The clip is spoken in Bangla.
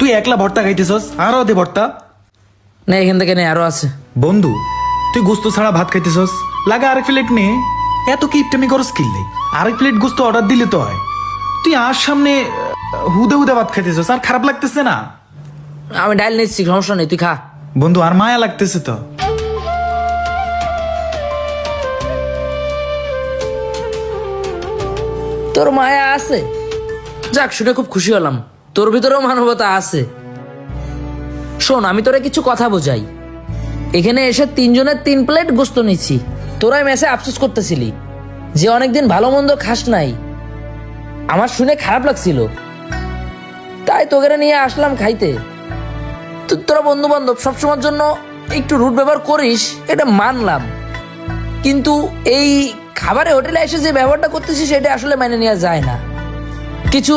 তুই একলা ভর্তা খাইতেছস, আরো দে ভর্তা। না এখান থেকে নেই, আরো আছে। বন্ধু তুই গোস্ত ছাড়া ভাত খাইতেছস, লাগা আরেক প্লেট নে। এত কি ইপটামি করস কিনলে, আরেক প্লেট গোস্ত অর্ডার দিলে তো হয়। তুই আর সামনে হুদে হুদে ভাত খাইতেছস, আর খারাপ লাগতেছে না? আমি ডাইল নিচ্ছি, সমস্যা নেই, তুই খা। বন্ধু আর মায়া লাগতেছে তো। তোর মায়া আছে, যাক শুনে খুব খুশি হলাম। তোর ভিতরেও মানবতা আছে। শোন, আমি তোরা কিছু কথা বোঝাই। এখানে এসে 3 জনের 3 প্লেট গোস্ত নিচ্ছি। তোরাই মেসে আফসোস করতেছিলি যে অনেকদিন ভালো মন্দ খাস নাই। আমার শুনে খারাপ লাগছিল, তাই তোকে নিয়ে আসলাম খাইতে। তোরা বন্ধু বান্ধব সবসময়ের জন্য একটু রুট ব্যবহার করিস, এটা মানলাম, কিন্তু এই খাবারে হোটেলে এসে যে ব্যবহারটা করতেছিস সেটা আসলে মেনে নেওয়া যায় না। কিছু